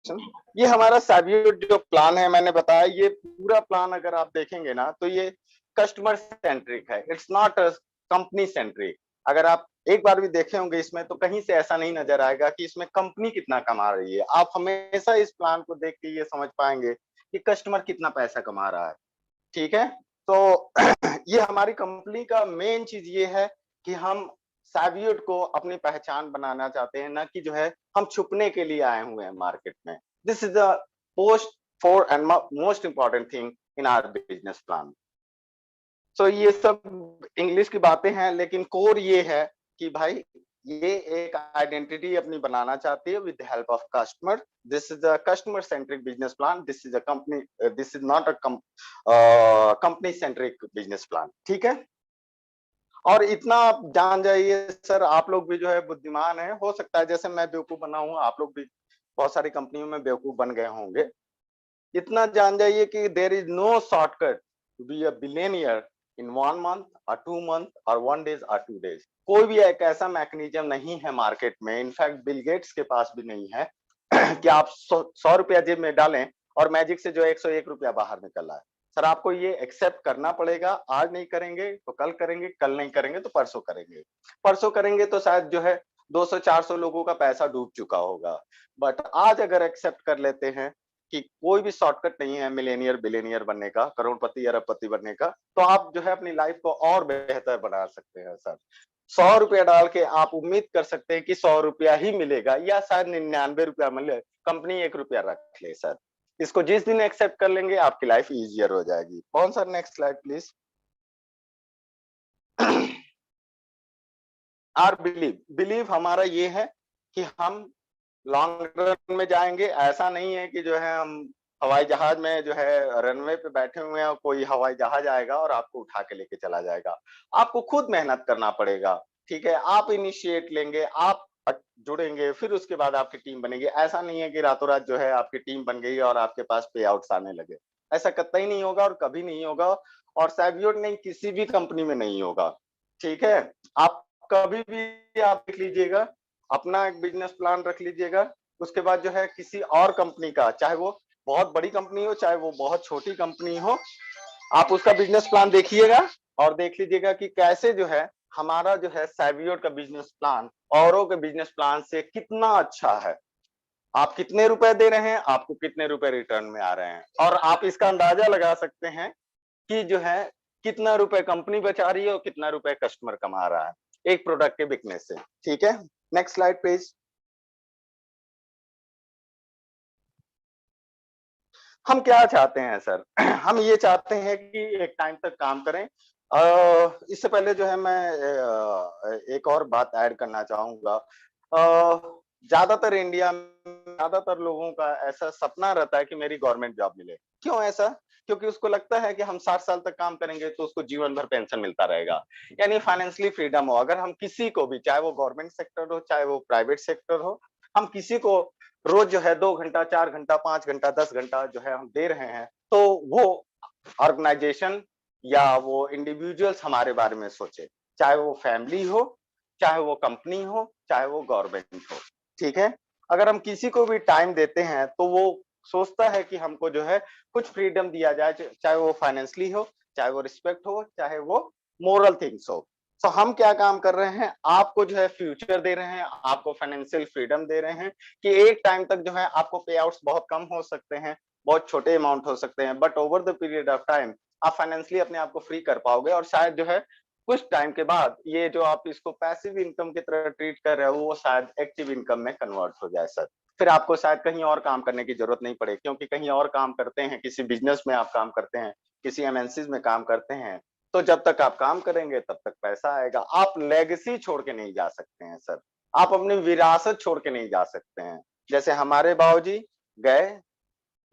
ये हमारा सैवियो जो प्लान है, मैंने बताया, ये पूरा प्लान अगर आप देखेंगे ना तो ये कस्टमर सेंट्रिक है, इट्स नॉट कंपनी सेंट्रिक। अगर आप एक बार भी देखे होंगे इसमें तो कहीं से ऐसा नहीं नजर आएगा कि इसमें कंपनी कितना कमा रही है। आप हमेशा इस प्लान को देख के ये समझ पाएंगे कि कस्टमर कितना पैसा कमा रहा है। ठीक है, तो ये हमारी कंपनी का मेन चीज ये है कि हम सैवियोट को अपनी पहचान बनाना चाहते हैं, ना कि जो है हम छुपने के लिए आए हुए हैं मार्केट में। This is the post for and most important thing in our business plan. So ये सब इंग्लिश की बातें हैं, लेकिन कोर ये है कि भाई ये एक आइडेंटिटी अपनी बनाना चाहती है with help of customer. This is a customer centric business plan, this is a company, this is not a company centric business plan. ठीक है, और इतना आप जान जाइए सर, आप लोग भी जो है बुद्धिमान है, हो सकता है जैसे मैं बेवकूफ बना हूँ आप लोग भी बहुत सारी कंपनियों में बेवकूफ बन गए होंगे। इतना जान जाइए कि there is no shortcut to be a billionaire in 1 month और 2 मंथ और 1 डेज और 2 डेज। कोई भी एक ऐसा मैकेनिज्म नहीं है मार्केट में, इनफैक्ट बिल गेट्स के पास भी नहीं है कि आप 100 रुपया जेब में डालें और मैजिक से जो 101 रुपया बाहर निकल आए। सर आपको ये एक्सेप्ट करना पड़ेगा, आज नहीं करेंगे तो कल करेंगे, कल नहीं करेंगे तो परसों करेंगे, परसों करेंगे तो शायद जो है 200-400 लोगों का पैसा डूब चुका होगा। बट आज अगर एक्सेप्ट कर लेते हैं कि कोई भी शॉर्टकट नहीं है मिलेनियर बिलियनियर बनने का, करोड़पति अरबपति बनने का, तो आप जो है अपनी लाइफ को और बेहतर बना सकते हैं सर। 100 रुपया डाल के आप उम्मीद कर सकते हैं कि 100 रुपया ही मिलेगा, या शायद 99 रुपया मिले, कंपनी 1 रुपया रख ले सर। इसको जिस दिन एक्सेप्ट कर लेंगे आपकी लाइफ इजियर हो जाएगी। कौन sir, next slide please. Are believe हमारा ये है कि हम लॉन्ग रन में जाएंगे। ऐसा नहीं है कि जो है हम हवाई जहाज में जो है रनवे पे बैठे हुए हैं और कोई हवाई जहाज आएगा और आपको उठा के लेके चला जाएगा। आपको खुद मेहनत करना पड़ेगा। ठीक है, आप इनिशिएट लेंगे, आप जुड़ेंगे, फिर उसके बाद आपकी टीम बनेगी। ऐसा नहीं है कि रातों रात जो है आपकी टीम बन गई और आपके पास पे आउट्स आने लगे। ऐसा कतई नहीं होगा और कभी नहीं होगा, और सैवियोट नहीं किसी भी कंपनी में नहीं होगा। ठीक है, आप कभी भी आप देख लीजिएगा, अपना एक बिजनेस प्लान रख लीजिएगा, उसके बाद जो है किसी और कंपनी का, चाहे वो बहुत बड़ी कंपनी हो चाहे वो बहुत छोटी कंपनी हो, आप उसका बिजनेस प्लान देखिएगा और देख लीजिएगा कि कैसे जो है हमारा जो है सैवियोट का बिजनेस प्लान औरों के बिजनेस प्लान से कितना अच्छा है। आप कितने रुपए दे रहे हैं, आपको कितने रुपए रिटर्न में आ रहे हैं, और आप इसका अंदाजा लगा सकते हैं कि जो है कितना रुपए कंपनी बचा रही है और कितना रुपए कस्टमर कमा रहा है एक प्रोडक्ट के बिकने से। ठीक है, नेक्स्ट स्लाइड प्लीज। हम क्या चाहते हैं सर? हम ये चाहते हैं कि एक टाइम तक काम करें। इससे पहले जो है मैं एक और बात ऐड करना चाहूंगा। ज्यादातर इंडिया में ज्यादातर लोगों का ऐसा सपना रहता है कि मेरी गवर्नमेंट जॉब मिले। क्यों ऐसा? क्योंकि उसको लगता है कि हम 60 साल तक काम करेंगे तो उसको जीवन भर पेंशन मिलता रहेगा, यानी फाइनेंशियली फ्रीडम हो। अगर हम किसी को भी, चाहे वो गवर्नमेंट सेक्टर हो चाहे वो प्राइवेट सेक्टर हो, हम किसी को रोज जो है 2 घंटा 4 घंटा 5 घंटा 10 घंटा जो है हम दे रहे हैं, तो वो ऑर्गेनाइजेशन या वो इंडिविजुअल्स हमारे बारे में सोचे, चाहे वो फैमिली हो चाहे वो कंपनी हो चाहे वो गवर्नमेंट हो। ठीक है, अगर हम किसी को भी टाइम देते हैं तो वो सोचता है कि हमको जो है कुछ फ्रीडम दिया जाए, चाहे वो फाइनेंशियली हो चाहे वो रिस्पेक्ट हो चाहे वो मोरल थिंग्स हो। तो हम क्या काम कर रहे हैं, आपको जो है फ्यूचर दे रहे हैं, आपको फाइनेंशियल फ्रीडम दे रहे हैं कि एक टाइम तक जो है आपको पे आउट्स बहुत कम हो सकते हैं, बहुत छोटे अमाउंट हो सकते हैं, but over the period of time आप फाइनेंशियली अपने आप को फ्री कर पाओगे, और शायद जो है कुछ टाइम के बाद ये जो आप इसको पैसिव इनकम की तरह ट्रीट कर रहे हो वो शायद एक्टिव इनकम में कन्वर्ट हो जाए सर। फिर आपको शायद कहीं और काम करने की जरूरत नहीं पड़े, क्योंकि कहीं और काम करते हैं, किसी बिजनेस में आप काम करते हैं, किसी एमएनसीज में काम करते हैं, तो जब तक आप काम करेंगे तब तक पैसा आएगा। आप लेगेसी छोड़ के नहीं जा सकते हैं सर, आप अपनी विरासत छोड़ के नहीं जा सकते हैं। जैसे हमारे बाबूजी गए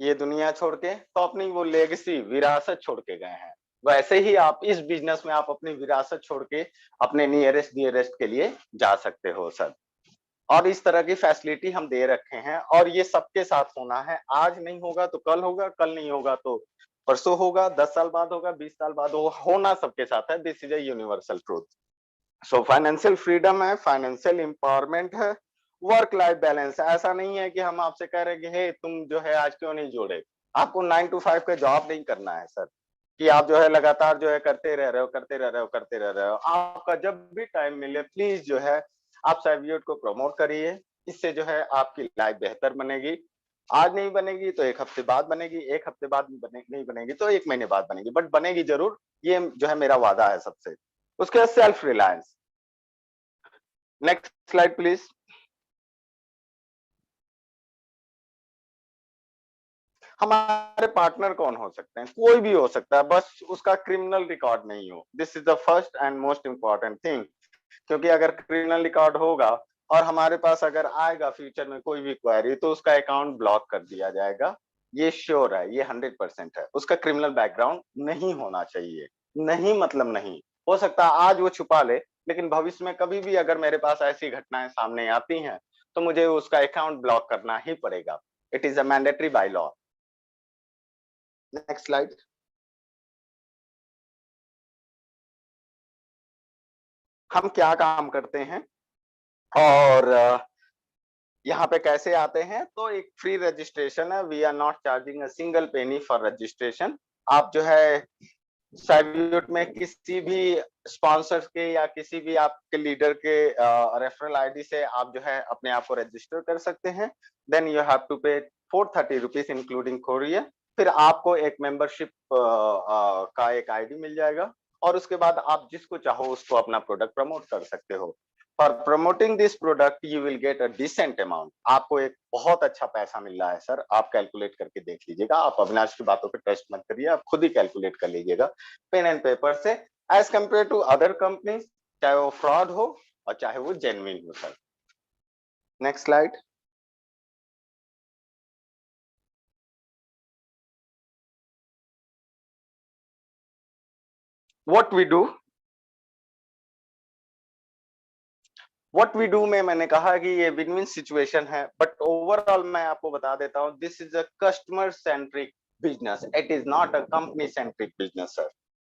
ये दुनिया छोड़ के, तो अपनी वो लेगेसी विरासत छोड़ के गए हैं, वैसे ही आप इस बिजनेस में आप अपनी विरासत छोड़ के अपने नियरेस्ट डियरेस्ट के लिए जा सकते हो सर। और इस तरह की फैसिलिटी हम दे रखे हैं, और ये सबके साथ होना है। आज नहीं होगा तो कल होगा, कल नहीं होगा तो परसों होगा, 10 साल बाद होगा, 20 साल बाद होना सबके साथ है। This is a universal truth. So financial freedom है, फाइनेंशियल एम्पावरमेंट है, वर्क लाइफ बैलेंस, ऐसा नहीं है कि हम आपसे कह रहे हैं कि हे तुम जो है आज क्यों नहीं जोड़े। आपको 9 टू 5 का जॉब नहीं करना है सर, कि आप जो है लगातार जो है करते रह रहे हो, करते रह रहे हो, करते रह रहे हो। आपका जब भी टाइम मिले प्लीज़ जो है आप सेवियोट को प्रमोट करिए। इससे जो है आपकी लाइफ बेहतर बनेगी। आज नहीं बनेगी तो 1 हफ्ते बाद बनेगी, 1 हफ्ते बाद नहीं बनेगी तो 1 महीने बाद बनेगी, बट बनेगी ज़रूर। ये जो है मेरा वादा है सबसे। उसके बाद self reliance. Next slide please. हमारे पार्टनर कौन हो सकते हैं? कोई भी हो सकता है, बस उसका क्रिमिनल रिकॉर्ड नहीं हो। This is the first and most important thing. क्योंकि अगर क्रिमिनल रिकॉर्ड होगा और हमारे पास अगर आएगा फ्यूचर में कोई भी क्वेरी तो उसका अकाउंट ब्लॉक कर दिया जाएगा। ये श्योर है, ये 100% है। उसका क्रिमिनल बैकग्राउंड नहीं होना चाहिए। नहीं मतलब नहीं। हो सकता है आज वो छुपा ले, लेकिन भविष्य में कभी भी अगर मेरे पास ऐसी घटनाएँ सामने आती हैं, तो मुझे उसका अकाउंट ब्लॉक करना ही पड़ेगा। It is a mandatory by law. Next slide. हम क्या काम करते हैं और यहाँ पे कैसे आते हैं? तो एक फ्री रजिस्ट्रेशन है। We are not charging a single penny for registration. आप जो है साइब्यूट में किसी भी स्पॉन्सर्स के या किसी भी आपके लीडर के रेफरल आईडी से आप जो है अपने आप को रजिस्टर कर सकते हैं। देन यू हैव टू पे 430 रुपीज इंक्लूडिंग कोरियर। फिर आपको एक मेंबरशिप का एक आईडी मिल जाएगा और उसके बाद आप जिसको चाहो उसको अपना प्रोडक्ट प्रमोट कर सकते हो। For promoting this product you will get a decent amount. आपको एक बहुत अच्छा पैसा मिल रहा है सर। आप कैलकुलेट करके देख लीजिएगा। आप अविनाश की बातों पे ट्रस्ट मत करिए, आप खुद ही कैलकुलेट कर लीजिएगा पेन एंड पेपर से, as compare to other companies, चाहे वो फ्रॉड हो और चाहे वो जेन्युइन हो sir. Next slide. What we do, what we do में मैंने कहा कि ये विन विन सिचुएशन है, बट ओवरऑल मैं आपको बता देता हूँ this is a customer centric business. It is not a company centric business sir.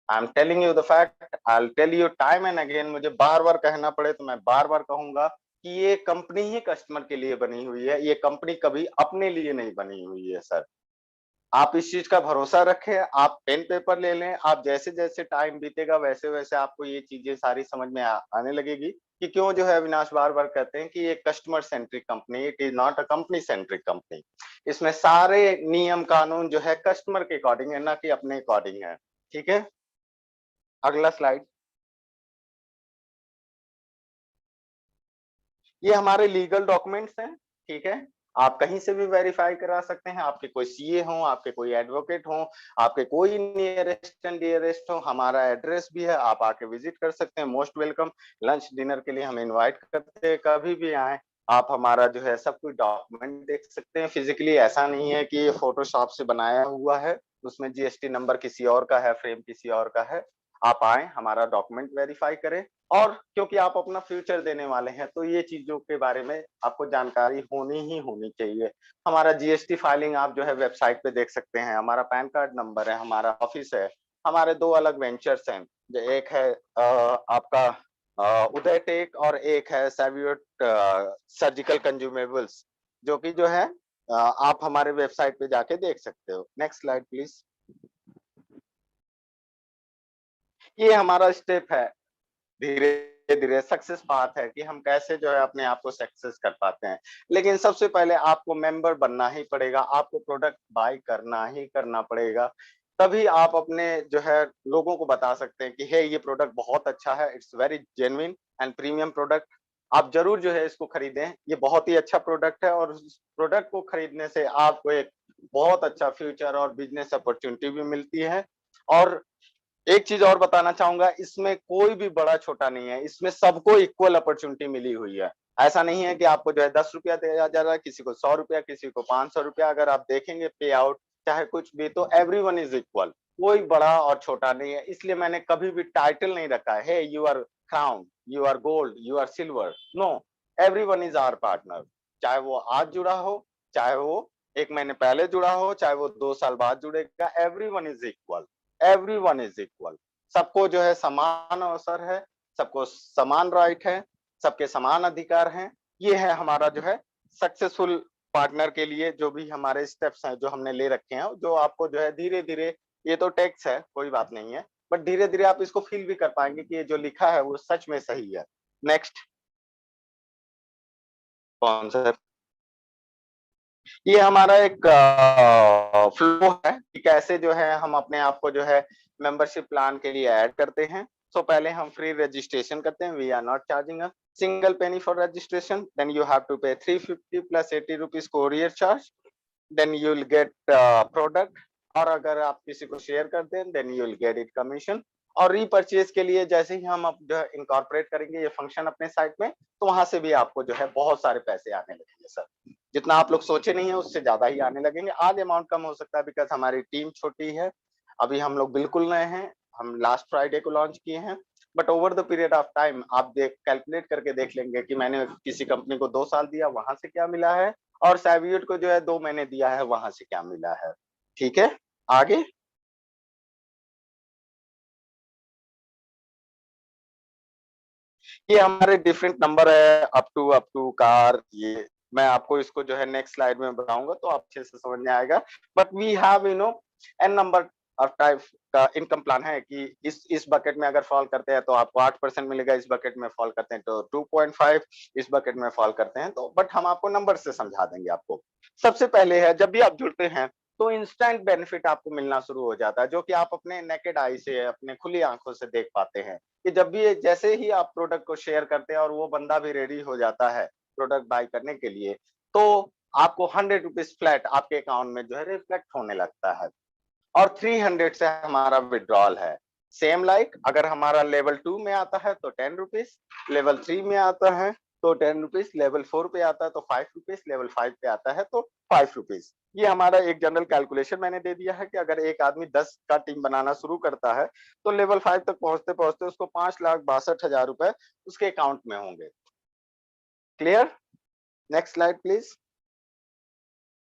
I am telling you the fact, I will tell you time and again. मुझे बार बार कहना पड़े तो मैं बार बार कहूंगा कि ये कंपनी ही कस्टमर के लिए बनी हुई है। ये कंपनी कभी अपने लिए नहीं बनी हुई है सर। आप इस चीज का भरोसा रखें, आप पेन पेपर ले लें। आप जैसे जैसे टाइम बीतेगा वैसे वैसे आपको ये चीजें सारी समझ में आने लगेगी कि क्यों जो है अविनाश बार बार कहते हैं कि ये customer centric company, it is not a company centric company. इसमें सारे नियम कानून जो है कस्टमर के अकॉर्डिंग है, ना कि अपने अकॉर्डिंग है। ठीक है, अगला स्लाइड। ये हमारे लीगल डॉक्यूमेंट्स हैं। ठीक है, आप कहीं से भी वेरीफाई करा सकते हैं। आपके कोई सीए हो, आपके कोई एडवोकेट हो, आपके कोई नियरेस्ट एंड डियरेस्ट हो, हमारा एड्रेस भी है, आप आके विजिट कर सकते हैं। Most welcome. लंच डिनर के लिए हम इनवाइट करते हैं, कभी भी आए। आप हमारा जो है सब कुछ डॉक्यूमेंट देख सकते हैं फिजिकली। ऐसा नहीं है कि ये फोटोशॉप से बनाया हुआ है, उसमें जीएसटी नंबर किसी और का है, फ्रेम किसी और का है। आप आए, हमारा डॉक्यूमेंट वेरीफाई करें। और क्योंकि आप अपना फ्यूचर देने वाले हैं तो ये चीजों के बारे में आपको जानकारी होनी ही होनी चाहिए। हमारा जीएसटी फाइलिंग आप जो है वेबसाइट पे देख सकते हैं। हमारा पैन कार्ड नंबर है, हमारा ऑफिस है। हमारे 2 अलग वेंचर्स हैं। जो एक है आपका उदय टेक और एक है सेवियोट सर्जिकल कंज्यूमेबल्स, जो कि जो है आप हमारे वेबसाइट पे जाके देख सकते हो। Next slide please. ये हमारा स्टेप है, धीरे-धीरे सक्सेस पाथ है कि हम कैसे जो है अपने आप को सक्सेस कर पाते हैं। लेकिन सबसे पहले आपको मेंबर बनना ही पड़ेगा, आपको प्रोडक्ट बाय करना ही करना पड़ेगा। तभी आप अपने जो है लोगों को बता सकते हैं कि हे ये प्रोडक्ट बहुत अच्छा है, it's very genuine and premium product. आप ज़रूर जो है इसको खरीदें, ये बहुत ही अच्छा प्रोडक्ट है और उस प्रोडक्ट को खरीदने से आपको एक बहुत अच्छा फ्यूचर और बिज़नेस अपॉर्च्युनिटी भी मिलती है। और एक चीज और बताना चाहूंगा, इसमें कोई भी बड़ा छोटा नहीं है, इसमें सबको इक्वल अपॉर्चुनिटी मिली हुई है। ऐसा नहीं है कि आपको जो है 10 रुपया दिया जा रहा है, किसी को 100 रुपया, किसी को 500 रुपया। अगर आप देखेंगे पे आउट चाहे कुछ भी, तो एवरीवन इज इक्वल। कोई बड़ा और छोटा नहीं है। इसलिए मैंने कभी भी टाइटल नहीं रखा है, hey you are crown, you are gold, you are silver. No, everyone is our partner. चाहे वो आज जुड़ा हो, चाहे वो 1 महीने पहले जुड़ा हो, चाहे वो 2 साल बाद जुड़ेगा, everyone is equal. Everyone is equal. सबको जो है समान अवसर है, सबको समान राइट है, सबके समान अधिकार हैं। ये है हमारा जो है सक्सेसफुल पार्टनर के लिए जो भी हमारे स्टेप्स हैं जो हमने ले रखे हैं, जो आपको जो है धीरे-धीरे, ये तो टेक्स्ट है, कोई बात नहीं है, बट धीरे-धीरे आप इसको फील भी कर पाएँगे कि ये जो लिखा है वो सच में सही है। नेक्स्ट, कौन सा? ये हमारा एक फ्लो है कि कैसे जो है हम अपने आप को जो है मेंबरशिप प्लान के लिए ऐड करते हैं। सो पहले हम फ्री रजिस्ट्रेशन करते हैं, we are not charging a single penny for registration, then you have to pay 350 plus 80 rupees courier charge, then you will get product, और अगर आप किसी को शेयर करते हैं then you will get it commission. और रीपरचेज के लिए जैसे ही हम अब जो है इनकॉर्पोरेट करेंगे ये फंक्शन अपने साइट में, तो वहां से भी आपको जो है बहुत सारे पैसे आने लगेंगे सर। जितना आप लोग सोचे नहीं है उससे ज्यादा ही आने लगेंगे। आज अमाउंट कम हो सकता है बिकॉज हमारी टीम छोटी है, अभी हम लोग बिल्कुल नए हैं, हम लास्ट फ्राइडे को लॉन्च किए हैं, but over the period of time आप देख कैलकुलेट करके देख लेंगे कि मैंने किसी कंपनी को 2 साल दिया वहां से क्या मिला है, और सैवियट को जो है 2 महीने दिया है वहां से क्या मिला है। ठीक है, आगे। ये हमारे डिफरेंट नंबर है, अप टू कार, ये मैं आपको इसको जो है नेक्स्ट स्लाइड में बताऊंगा तो आप अच्छे से समझ में आएगा। But we have an number of type का इनकम प्लान है कि इस बकेट में अगर फॉल करते हैं तो आपको 8% मिलेगा, इस बकेट में फॉल करते हैं तो 2.5, इस बकेट में फॉल करते हैं तो, बट हम आपको नंबर से समझा देंगे आपको। सबसे पहले है जब भी आप जुड़ते हैं तो इंस्टेंट बेनिफिट आपको मिलना शुरू हो जाता है, जो कि आप अपने नेकेड आई से, अपने खुली आंखों से देख पाते हैं कि जब भी जैसे ही आप प्रोडक्ट को शेयर करते हैं और वो बंदा भी रेडी हो जाता है प्रोडक्ट बाय करने के लिए, तो आपको 100 रुपीज फ्लैट आपके अकाउंट में जो है रिफ्लेक्ट होने लगता है। और 300 से हमारा विड्रॉल है। सेम लाइक अगर हमारा लेवल 2 में आता है तो 10 रुपीज, लेवल 3 में आता है तो 10 रुपीज, लेवल 4 पे आता है तो 5 रुपीज, लेवल 5 पे आता है तो 5 रुपीज। ये हमारा एक जनरल कैलकुलेशन मैंने दे दिया है कि अगर एक आदमी 10 का टीम बनाना शुरू करता है तो लेवल 5 तक पहुंचते पहुंचते उसको 5,62,000 रुपए उसके अकाउंट में होंगे। क्लियर? Next slide please.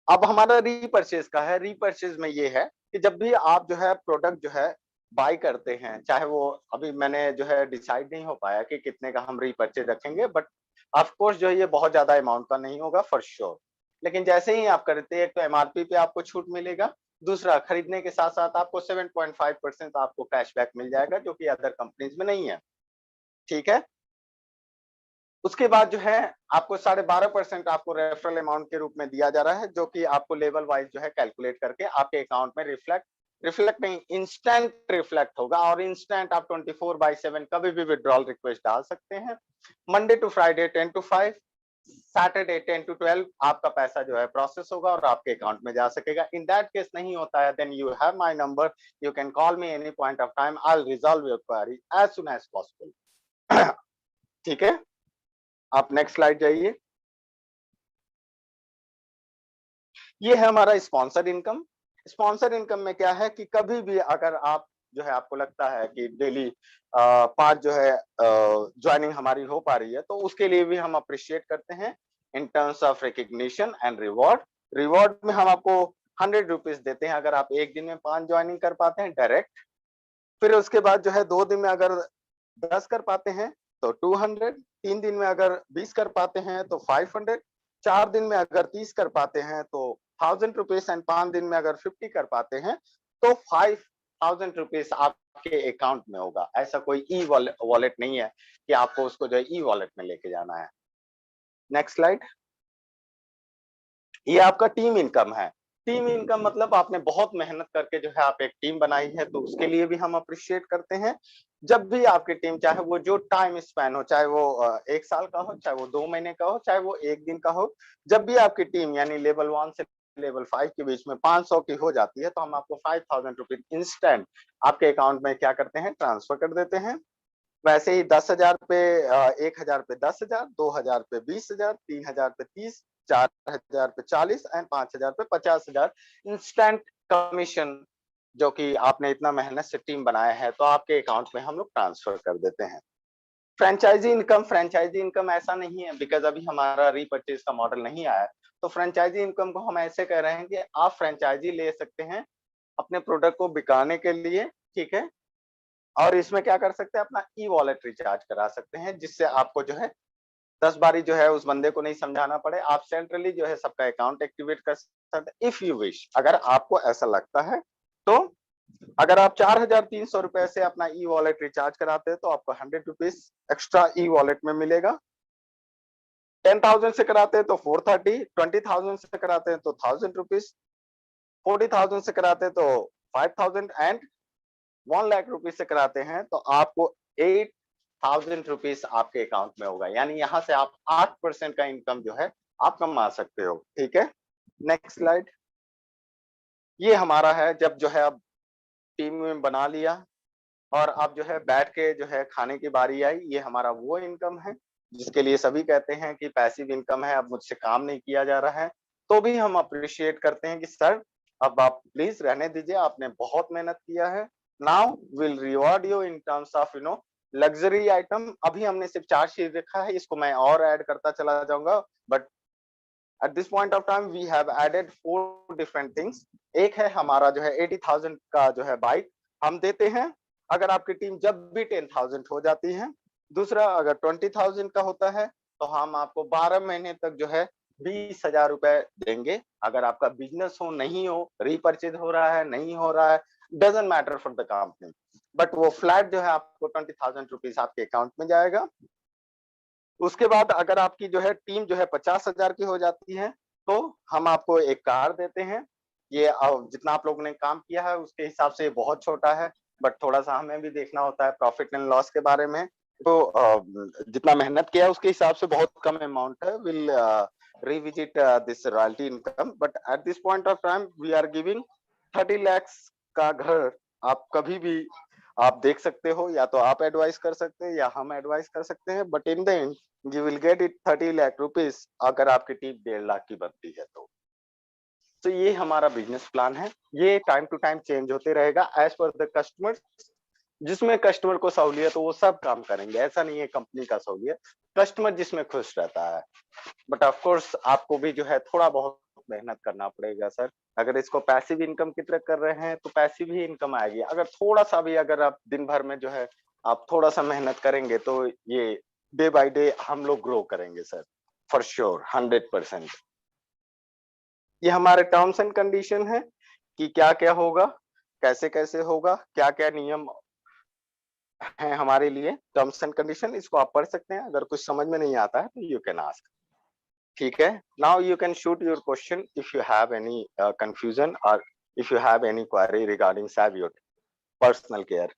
अब हमारा रीपरचेज का है। रीपरचेज में ये है कि जब भी आप जो है प्रोडक्ट जो है बाय करते हैं, चाहे वो अभी मैंने जो है डिसाइड नहीं हो पाया कि कितने का हम रीपरचेज रखेंगे, बट ऑफ कोर्स जो है ये बहुत ज्यादा अमाउंट का नहीं होगा फॉर श्योर। लेकिन जैसे ही आप करते हैं, एक तो एमआरपी पे आपको छूट मिलेगा, दूसरा खरीदने के साथ साथ आपको 7.5% आपको कैशबैक मिल जाएगा जो कि अदर कंपनीज में नहीं है। ठीक है, उसके बाद जो है आपको 12.5% आपको रेफरल अमाउंट के रूप में दिया जा रहा है, जो कि आपको लेवल वाइज जो है कैलकुलेट करके आपके अकाउंट में रिफ्लेक्ट रिफ्लेक्ट नहीं, इंस्टेंट रिफ्लेक्ट होगा। और इंस्टेंट आप 24/7 कभी भी विड्रॉल रिक्वेस्ट डाल सकते हैं। Monday to Friday 10 to 5, Saturday 10 to 12 आपका पैसा जो है प्रोसेस होगा और आपके अकाउंट में जा सकेगा। इन दैट केस नहीं होता है, then you have my number, you can call me any point of time, I will resolve your query as soon as possible. ठीक है, आप नेक्स्ट स्लाइड जाइए। ये है हमारा स्पॉन्सर्ड इनकम। स्पॉन्सर्ड इनकम में क्या है कि कभी भी अगर आप जो है आपको लगता है कि डेली 5 जो है ज्वाइनिंग हमारी हो पा रही है तो उसके लिए भी हम अप्रिशिएट करते हैं in terms of recognition and reward. Reward में हम आपको 100 रुपीज देते हैं अगर आप एक दिन में 5 ज्वाइनिंग कर पाते हैं डायरेक्ट। फिर उसके बाद जो है 2 दिन में अगर 10 कर पाते हैं तो 200, 3 दिन में अगर 20 कर पाते हैं तो 500, 4 दिन में अगर 30 कर पाते हैं तो 1000 रुपीज, एंड 5 दिन में अगर 50 कर पाते हैं तो 5000 रुपीज आपके अकाउंट में होगा। ऐसा कोई ई वॉलेट नहीं है कि आपको उसको जो है ई वॉलेट में लेके जाना है। Next slide. ये आपका टीम इनकम है। टीम इनकम मतलब आपने बहुत मेहनत करके जो है आप एक टीम बनाई है तो उसके लिए भी हम अप्रिशिएट करते हैं। जब भी आपकी टीम, चाहे वो जो टाइम स्पैन हो, चाहे वो 1 साल का हो, चाहे वो 2 महीने का हो, चाहे वो एक दिन का हो, जब भी आपकी टीम यानी लेवल 1 से लेवल 5 के बीच में 500 की हो जाती है तो हम आपको 5000 रुपीज इंस्टेंट आपके अकाउंट में क्या करते हैं, ट्रांसफर कर देते हैं। वैसे ही 10,000 पे 1,000 पे 10,000, 2,000 पे 20,000, 3,000 पे 30, 4,000 पे 40 एंड 5,000 पे 50,000 इंस्टेंट कमीशन, जो कि आपने इतना मेहनत से टीम बनाया है तो आपके अकाउंट में हम लोग ट्रांसफर कर देते हैं। फ्रेंचाइजी इनकम ऐसा नहीं है बिकॉज अभी हमारा रीपरचेज का मॉडल नहीं आया, तो फ्रेंचाइजी इनकम को हम ऐसे कह रहे हैं कि आप फ्रेंचाइजी ले सकते हैं अपने प्रोडक्ट को बिकाने के लिए। ठीक है, और इसमें क्या कर सकते हैं, अपना ई वॉलेट रिचार्ज करा सकते हैं जिससे आपको जो है 10 बारी जो है उस बंदे को नहीं समझाना पड़े, आप सेंट्रली जो है सबका अकाउंट एक्टिवेट कर सकते हैं इफ यू विश, अगर आपको ऐसा लगता है तो। अगर आप 4,300 रुपए से अपना ई वॉलेट रिचार्ज कराते हैं तो आपको 100 रुपीज एक्स्ट्रा ई वॉलेट में मिलेगा। 10,000 से कराते हैं तो 430, 20,000 से कराते हैं तो 1,000 रुपीज, 40,000 से कराते हैं तो 5,000 एंड 1 लाख रुपीज से कराते हैं तो आपको 8,000 रुपीज आपके अकाउंट में होगा। यानी यहाँ से आप 8% का इनकम जो है आप कमा सकते हो। ठीक है, नेक्स्ट स्लाइड। ये हमारा है जब जो है अब टीम में बना लिया और अब जो है बैठ के जो है खाने की बारी आई, ये हमारा वो इनकम है जिसके लिए सभी कहते हैं कि पैसिव इनकम है, अब मुझसे काम नहीं किया जा रहा है, तो भी हम अप्रिशिएट करते हैं कि सर अब आप प्लीज रहने दीजिए, आपने बहुत मेहनत किया है। Now will reward you in terms of luxury item. अभी हमने सिर्फ 4 चीज रखा है, इसको मैं और ऐड करता चला जाऊंगा, but at this point of time we have added 4 different things। एक है हमारा जो है 80,000 का जो है बाइक हम देते हैं अगर आपकी टीम जब भी 10,000 हो जाती है। दूसरा, अगर 20,000 का होता है तो हम आपको 12 महीने तक जो है 20,000 रुपए देंगे। अगर आपका बिजनेस हो नहीं हो, रीपरचेज हो रहा है नहीं हो रहा है, doesn't matter for the company, but वो फ्लैट जो है आपको 20,000 रुपीज आपके अकाउंट में जाएगा। उसके बाद अगर आपकी जो है टीम जो है 50,000 की हो जाती है तो हम आपको एक कार देते हैं। ये जितना आप लोगों ने काम किया है उसके हिसाब से ये बहुत छोटा है, बट थोड़ा सा हमें भी देखना होता है प्रॉफिट एंड लॉस के बारे में। तो जितना मेहनत किया है उसके हिसाब से बहुत कम अमाउंट है। Will revisit this royalty income, but at this point of time we are giving 30 lakhs का घर आप कभी भी आप देख सकते हो, या तो आप एडवाइस कर सकते हैं या हम एडवाइस कर सकते हैं, but in the end you will get it 30 lakh rupees अगर आपकी टीम 1.5 लाख की बनती है तो ये हमारा बिजनेस प्लान है। ये टाइम टू टाइम चेंज होते रहेगा एज पर द कस्टमर। जिसमें कस्टमर को सहूलियत हो वो सब काम करेंगे, ऐसा नहीं है कंपनी का सहूलियत, कस्टमर जिसमें खुश रहता है। बट ऑफ कोर्स आपको भी जो है थोड़ा बहुत मेहनत करना पड़ेगा सर। अगर इसको पैसिव इनकम की तरह कर रहे हैं तो पैसिव ही इनकम आएगी। अगर थोड़ा सा भी अगर आप दिन भर में जो है आप थोड़ा सा मेहनत करेंगे तो ये डे बाय डे हम लोग ग्रो करेंगे सर, फॉर श्योर 100%। ये हमारे टर्म्स एंड कंडीशन है कि क्या क्या होगा, कैसे कैसे होगा, क्या क्या नियम है हमारे लिए। टर्म्स एंड कंडीशन इसको आप पढ़ सकते हैं, अगर कुछ समझ में नहीं आता है तो यू कैन आस्क। ठीक है, now you can shoot your question if you have any confusion और if you have any query regarding Saviynt personal care.